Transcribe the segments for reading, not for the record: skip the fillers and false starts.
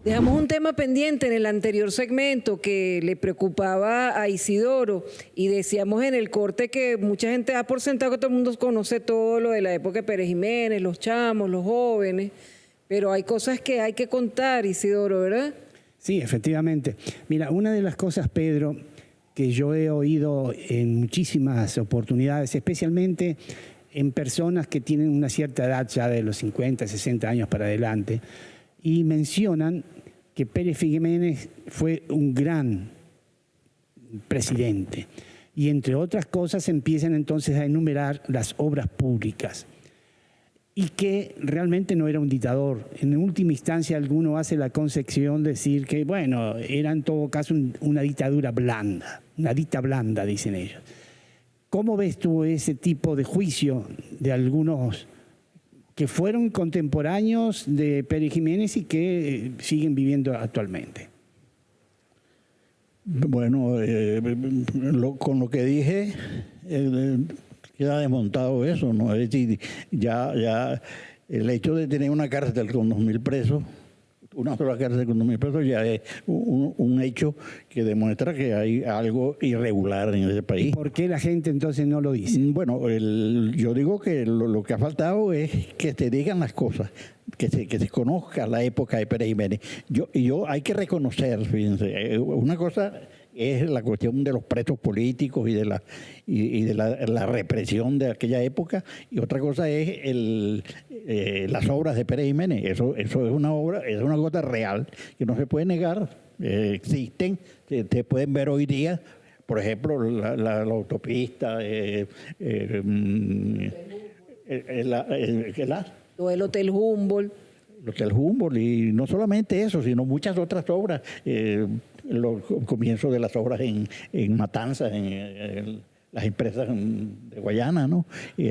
Dejamos un tema pendiente en el anterior segmento que le preocupaba a Isidoro y decíamos en el corte que mucha gente da por sentado que todo el mundo conoce todo lo de la época de Pérez Jiménez, los chamos, los jóvenes, pero hay cosas que hay que contar, Isidoro, ¿verdad? Sí, efectivamente. Mira, una de las cosas, Pedro, que yo he oído en muchísimas oportunidades, especialmente en personas que tienen una cierta edad ya de los 50, 60 años para adelante, y mencionan que Pérez Jiménez fue un gran presidente. Y entre otras cosas empiezan entonces a enumerar las obras públicas. Y que realmente no era un dictador. En última instancia, alguno hace la concepción de decir que, bueno, era en todo caso una dictadura blanda, una dicta blanda, dicen ellos. ¿Cómo ves tú ese tipo de juicio de algunos que fueron contemporáneos de Pérez Jiménez y que siguen viviendo actualmente? Bueno, con lo que dije, queda desmontado eso, ¿no? Es decir, ya el hecho de tener una cárcel con 2.000 presos, una sola cárcel con 2.000 presos, ya es un hecho que demuestra que hay algo irregular en ese país. ¿Y por qué la gente entonces no lo dice? Bueno, yo digo que lo que ha faltado es que se digan las cosas, que se conozca la época de Pérez Jiménez. Yo hay que reconocer, fíjense, una cosa es la cuestión de los presos políticos y de la represión de aquella época, y otra cosa es las obras de Pérez Jiménez. Eso es una obra, es una cosa real que no se puede negar. Existen, se pueden ver hoy día, por ejemplo, la autopista, Lo del Hotel Humboldt. Hotel Humboldt, y no solamente eso, sino muchas otras obras, los comienzos de las obras en Matanzas, en las empresas de Guayana, ¿no? Y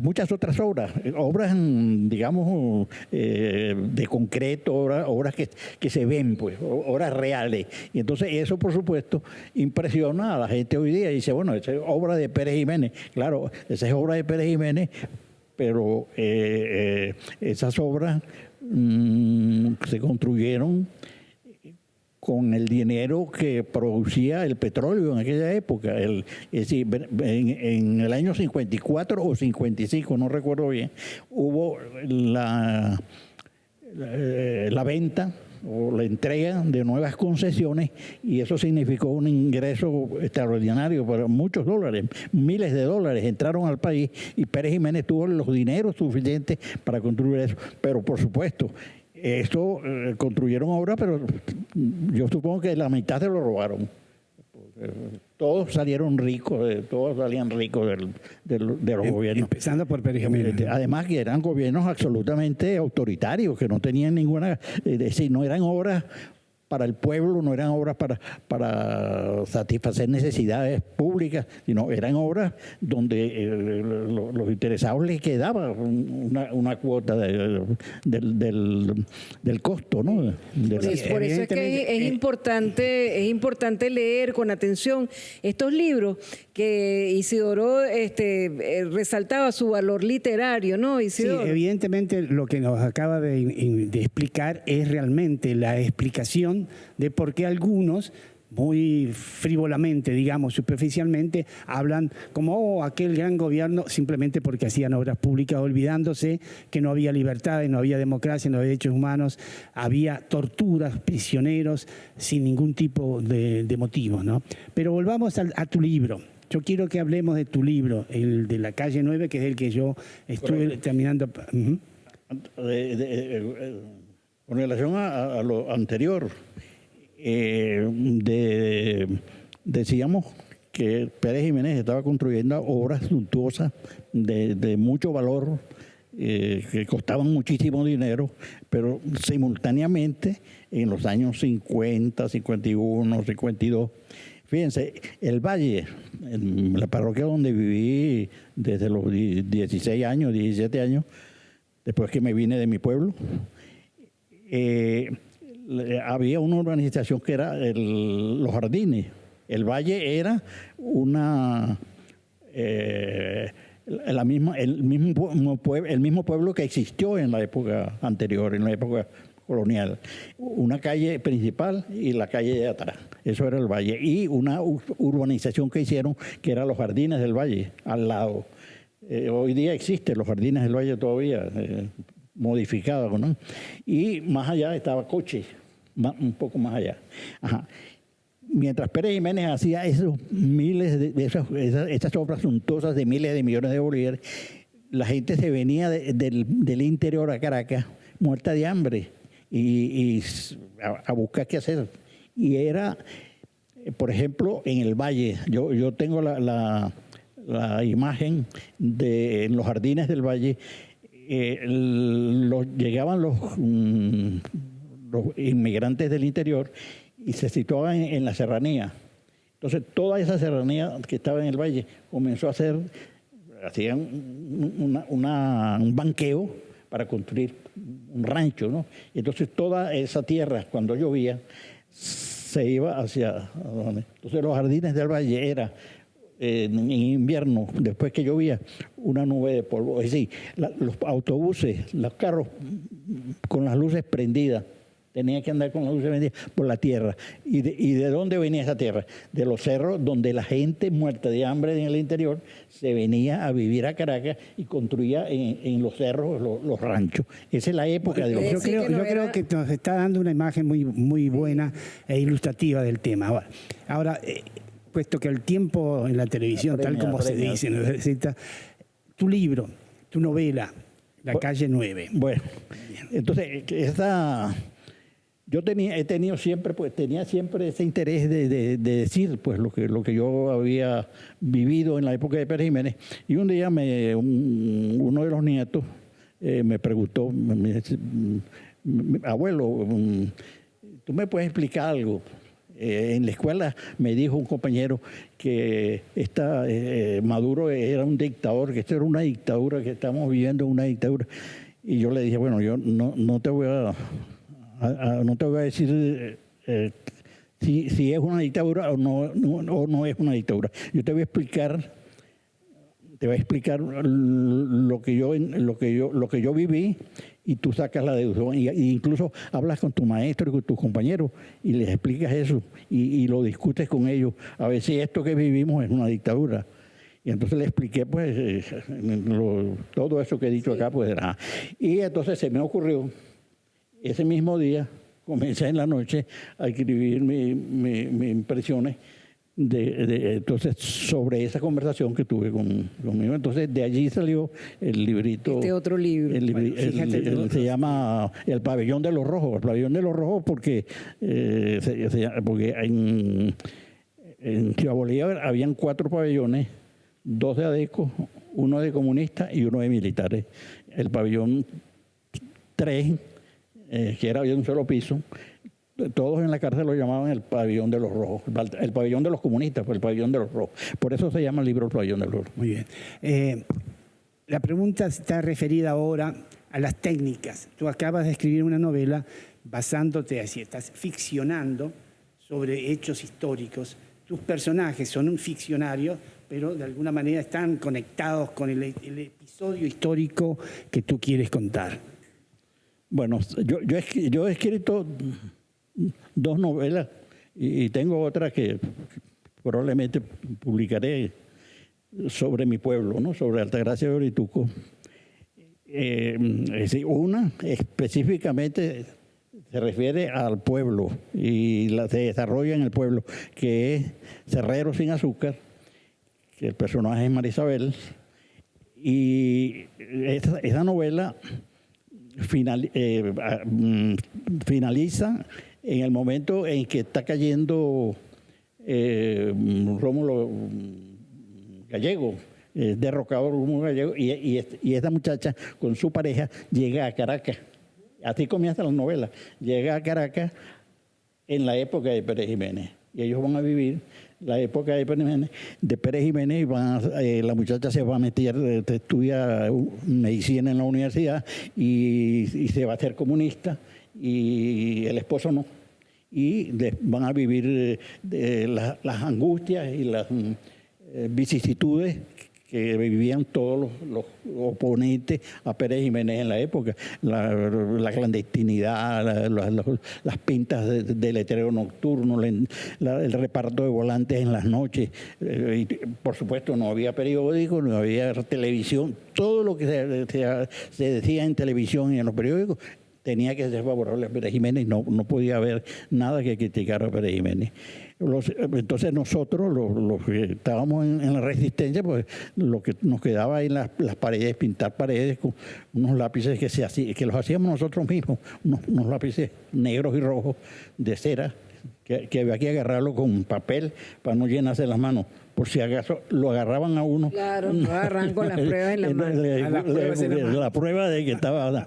muchas otras obras, digamos, de concreto, obras que se ven, pues, obras reales. Y entonces eso, por supuesto, impresiona a la gente hoy día. Y dice, bueno, esa es obra de Pérez Jiménez. Claro, esa es obra de Pérez Jiménez, pero esas obras se construyeron con el dinero que producía el petróleo en aquella época. Es decir, en el año 54 o 55, no recuerdo bien, hubo la venta o la entrega de nuevas concesiones, y eso significó un ingreso extraordinario, para muchos dólares, miles de dólares entraron al país, y Pérez Jiménez tuvo los dineros suficientes para construir eso. Pero por supuesto, esto construyeron obras, pero yo supongo que la mitad se lo robaron. Todos salieron ricos, todos salían ricos de los gobiernos. Empezando por Pérez Jiménez. Además que eran gobiernos absolutamente autoritarios, que no tenían ninguna, es decir, no eran obras para el pueblo, no eran obras para satisfacer necesidades públicas, sino eran obras donde los interesados les quedaba una cuota del costo, ¿no? Por eso es que es importante leer con atención estos libros que Isidoro resaltaba su valor literario, ¿no, Isidoro? Sí, evidentemente lo que nos acaba de explicar es realmente la explicación de por qué algunos, muy frívolamente, digamos, superficialmente, hablan como aquel gran gobierno simplemente porque hacían obras públicas, olvidándose que no había libertad, no había democracia, no había derechos humanos, había torturas, prisioneros, sin ningún tipo de motivo, ¿no? Pero volvamos a tu libro. Yo quiero que hablemos de tu libro, el de la calle 9, que es el que yo estuve terminando. Con relación a lo anterior, decíamos que Pérez Jiménez estaba construyendo obras suntuosas de mucho valor, que costaban muchísimo dinero, pero simultáneamente en los años 50, 51, 52, fíjense, el Valle, en la parroquia donde viví desde los 16 años, 17 años, después que me vine de mi pueblo, había una urbanización que era Los Jardines. El Valle era el mismo pueblo que existió en la época anterior, en la época colonial. Una calle principal y la calle de atrás. Eso era el valle. Y una urbanización que hicieron, que era los Jardines del Valle, al lado. Hoy día existen los Jardines del Valle todavía, modificados, ¿no? Y más allá estaba Coche, un poco más allá. Ajá. Mientras Pérez Jiménez hacía esos esas obras suntuosas de miles de millones de bolívares, la gente se venía del interior a Caracas muerta de hambre y a buscar qué hacer. Y era, por ejemplo, en el valle, yo tengo la imagen de en los Jardines del Valle, llegaban los inmigrantes del interior y se situaban en la serranía. Entonces, toda esa serranía que estaba en el valle comenzó a hacían un banqueo para construir un rancho, ¿no? Y entonces, toda esa tierra, cuando llovía, se iba hacia donde. Entonces, los Jardines del Valle era, en invierno, después que llovía, una nube de polvo. Es decir, los autobuses, los carros con las luces prendidas, tenía que andar con las luces prendidas por la tierra. ¿Y de dónde venía esa tierra? De los cerros donde la gente muerta de hambre en el interior se venía a vivir a Caracas y construía en los cerros los ranchos. Esa es la época de los... Yo creo que nos está dando una imagen muy, muy buena e ilustrativa del tema. Ahora, puesto que el tiempo en la televisión, tal como se dice, necesita tu libro, tu novela, La Calle 9. Bueno, entonces, yo tenía siempre ese interés de decir pues lo que yo había vivido en la época de Pérez Jiménez. Y un día uno de los nietos me preguntó, me dice, abuelo, ¿tú me puedes explicar algo? En la escuela me dijo un compañero que Maduro era un dictador, que esto era una dictadura, que estamos viviendo una dictadura. Y yo le dije, bueno, yo no te voy a decir si es una dictadura o no es una dictadura. Yo te voy a explicar lo que yo viví y tú sacas la deducción. Y incluso hablas con tu maestro y con tus compañeros y les explicas eso y lo discutes con ellos a ver si esto que vivimos es una dictadura. Y entonces le expliqué pues todo eso que he dicho acá. Pues, y entonces se me ocurrió. Ese mismo día, comencé en la noche a escribir mis impresiones entonces sobre esa conversación que tuve conmigo. Entonces, de allí salió el librito. Este otro libro. Se llama El Pabellón de los Rojos. El Pabellón de los Rojos porque en Ciudad Bolívar habían 4 pabellones, 2 de ADECO, 1 de comunistas y 1 de militares. El pabellón 3... que era de un solo piso, todos en la cárcel lo llamaban el pabellón de los rojos, el pabellón de los comunistas, pues el pabellón de los rojos. Por eso se llama el libro El Pabellón de los Rojos. Muy bien. La pregunta está referida ahora a las técnicas. Tú acabas de escribir una novela basándote así, estás ficcionando sobre hechos históricos. Tus personajes son un ficcionario, pero de alguna manera están conectados con el episodio histórico que tú quieres contar. Bueno, yo he escrito 2 novelas y tengo otra que probablemente publicaré sobre mi pueblo, ¿no? Sobre Altagracia de Orituco. Una específicamente se refiere al pueblo y se desarrolla en el pueblo, que es Cerrero sin azúcar, que el personaje es Marisabel. Y esa novela finaliza en el momento en que está cayendo Rómulo Gallego, derrocado Rómulo Gallego, y esta muchacha con su pareja llega a Caracas. Así comienza la novela. Llega a Caracas en la época de Pérez Jiménez. Y ellos van a vivir la época de Pérez Jiménez y la muchacha se va a meter, estudia medicina en la universidad y se va a hacer comunista y el esposo no. Y van a vivir las angustias y las vicisitudes que vivían todos los oponentes a Pérez Jiménez en la época. La clandestinidad, las pintas de letrero nocturno, el reparto de volantes en las noches. Y por supuesto no había periódicos, no había televisión. Todo lo que se decía en televisión y en los periódicos tenía que ser favorable a Pérez Jiménez, no podía haber nada que criticar a Pérez Jiménez. Entonces nosotros, los que estábamos en la resistencia, pues lo que nos quedaba ahí en las paredes, pintar paredes con unos lápices que los hacíamos nosotros mismos, unos lápices negros y rojos de cera, que había que agarrarlo con papel para no llenarse las manos. Por si acaso lo agarraban a uno. Claro, lo agarran con las pruebas en la mano. La prueba de que estaba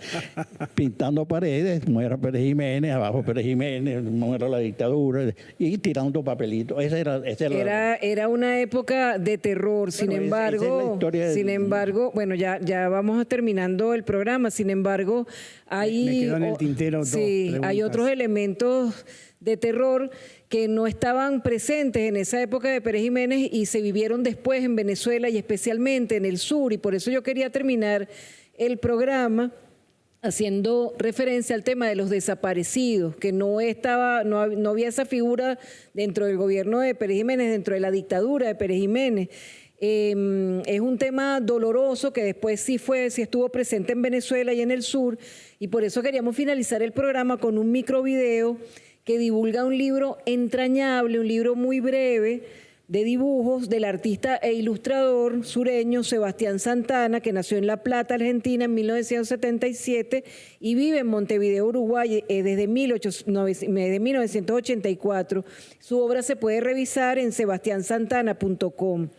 pintando paredes, no era Pérez Jiménez, abajo Pérez Jiménez, no era la dictadura, y tirando papelitos. Era una época de terror, sin embargo, bueno, ya vamos terminando el programa, sin embargo, me quedó en el tintero dos preguntas. Hay otros elementos de terror que no estaban presentes en esa época de Pérez Jiménez y se vivieron después en Venezuela y especialmente en el sur, y por eso yo quería terminar el programa haciendo referencia al tema de los desaparecidos, que no había esa figura dentro del gobierno de Pérez Jiménez, dentro de la dictadura de Pérez Jiménez. Es un tema doloroso que después sí estuvo presente en Venezuela y en el sur, y por eso queríamos finalizar el programa con un microvideo que divulga un libro entrañable, un libro muy breve de dibujos del artista e ilustrador sureño Sebastián Santana, que nació en La Plata, Argentina, en 1977 y vive en Montevideo, Uruguay, desde 1984. Su obra se puede revisar en sebastiansantana.com.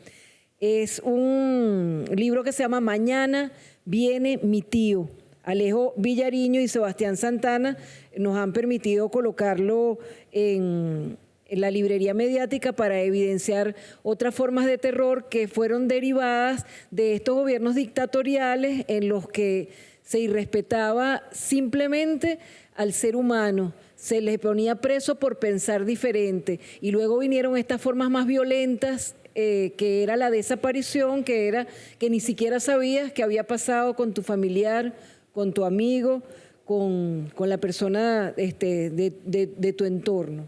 Es un libro que se llama Mañana viene mi tío. Alejo Villariño y Sebastián Santana nos han permitido colocarlo en la librería mediática para evidenciar otras formas de terror que fueron derivadas de estos gobiernos dictatoriales en los que se irrespetaba simplemente al ser humano, se les ponía preso por pensar diferente, y luego vinieron estas formas más violentas, que era la desaparición, que era que ni siquiera sabías qué había pasado con tu familiar, con tu amigo, con la persona de tu entorno.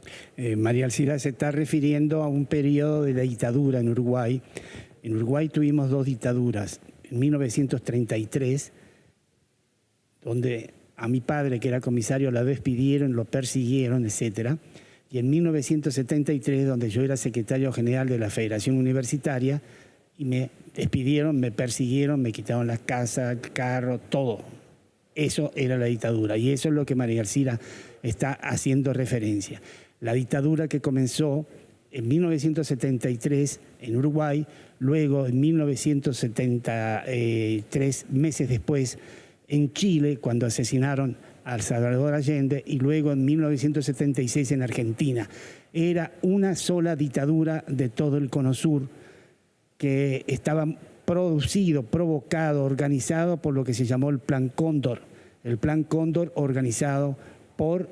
María Alcira se está refiriendo a un periodo de la dictadura en Uruguay. En Uruguay tuvimos dos dictaduras. En 1933, donde a mi padre, que era comisario, la despidieron, lo persiguieron, etcétera. Y en 1973, donde yo era secretario general de la Federación Universitaria, y me despidieron, me persiguieron, me quitaron las casas, el carro, todo. Eso era la dictadura, y eso es lo que María Alcira está haciendo referencia. La dictadura que comenzó en 1973 en Uruguay, luego en 1973, meses después, en Chile, cuando asesinaron a Salvador Allende, y luego en 1976 en Argentina. Era una sola dictadura de todo el Cono Sur que estaba producido, provocado, organizado por lo que se llamó el Plan Cóndor. El Plan Cóndor organizado por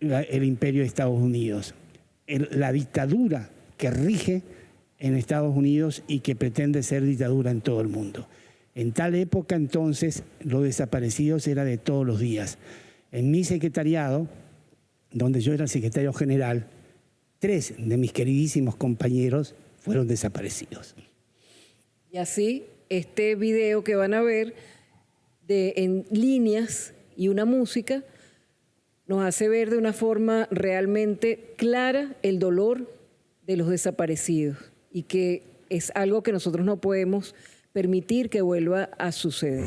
el Imperio de Estados Unidos. La dictadura que rige en Estados Unidos y que pretende ser dictadura en todo el mundo. En tal época, entonces, los desaparecidos era de todos los días. En mi secretariado, donde yo era el secretario general, 3 de mis queridísimos compañeros fueron desaparecidos. Y así, este video que van a ver en líneas y una música nos hace ver de una forma realmente clara el dolor de los desaparecidos, y que es algo que nosotros no podemos permitir que vuelva a suceder.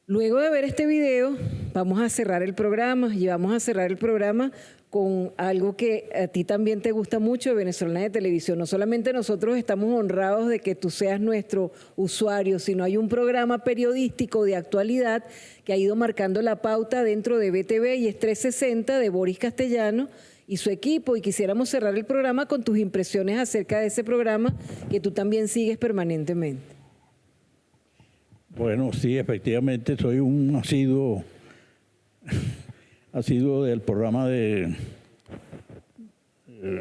Luego de ver este video, vamos a cerrar el programa y vamos a cerrar el programa con algo que a ti también te gusta mucho de Venezolana de Televisión. No solamente nosotros estamos honrados de que tú seas nuestro usuario, sino hay un programa periodístico de actualidad que ha ido marcando la pauta dentro de BTV y es 360 de Boris Castellano y su equipo, y quisiéramos cerrar el programa con tus impresiones acerca de ese programa que tú también sigues permanentemente. Bueno, sí, efectivamente soy un asiduo del programa de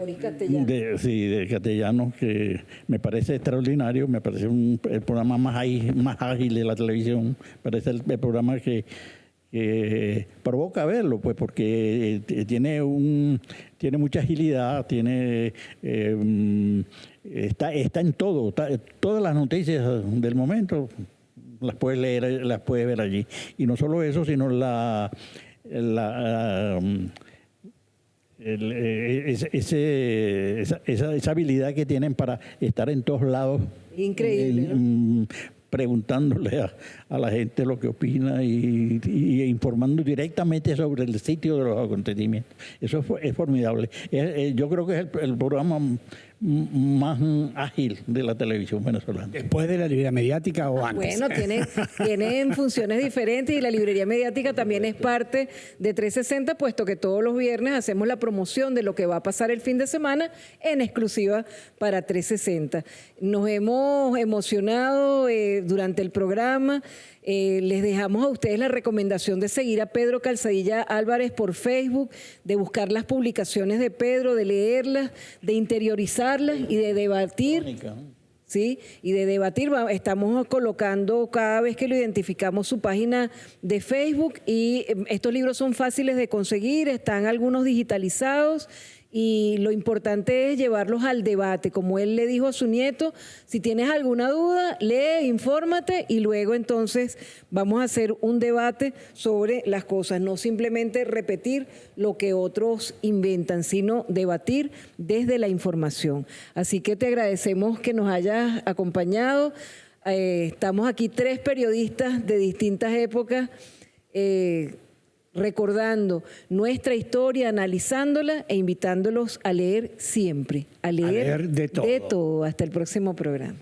Boris Castellano. de Castellano, que me parece extraordinario, me parece el programa más ágil de la televisión, parece el programa que provoca verlo, pues, porque tiene mucha agilidad, está en todo, todas las noticias del momento las puedes leer, las puedes ver allí. Y no solo eso, sino esa habilidad que tienen para estar en todos lados. Increíble, ¿no? Preguntándole a la gente lo que opina y informando directamente sobre el sitio de los acontecimientos. Eso es formidable. Yo creo que es el programa más ágil de la televisión venezolana. ¿Después de la librería mediática o antes? Bueno, tienen funciones diferentes y la librería mediática también es parte de 360, puesto que todos los viernes hacemos la promoción de lo que va a pasar el fin de semana en exclusiva para 360. Nos hemos emocionado durante el programa. Les dejamos a ustedes la recomendación de seguir a Pedro Calzadilla Álvarez por Facebook, de buscar las publicaciones de Pedro, de leerlas, de interiorizarlas y de debatir. ¿Sí? Y de debatir. Estamos colocando cada vez que lo identificamos su página de Facebook, y estos libros son fáciles de conseguir, están algunos digitalizados. Y lo importante es llevarlos al debate. Como él le dijo a su nieto, si tienes alguna duda, lee, infórmate y luego entonces vamos a hacer un debate sobre las cosas. No simplemente repetir lo que otros inventan, sino debatir desde la información. Así que te agradecemos que nos hayas acompañado. Estamos aquí 3 periodistas de distintas épocas, recordando nuestra historia, analizándola e invitándolos a leer siempre, a leer de todo. De todo. Hasta el próximo programa.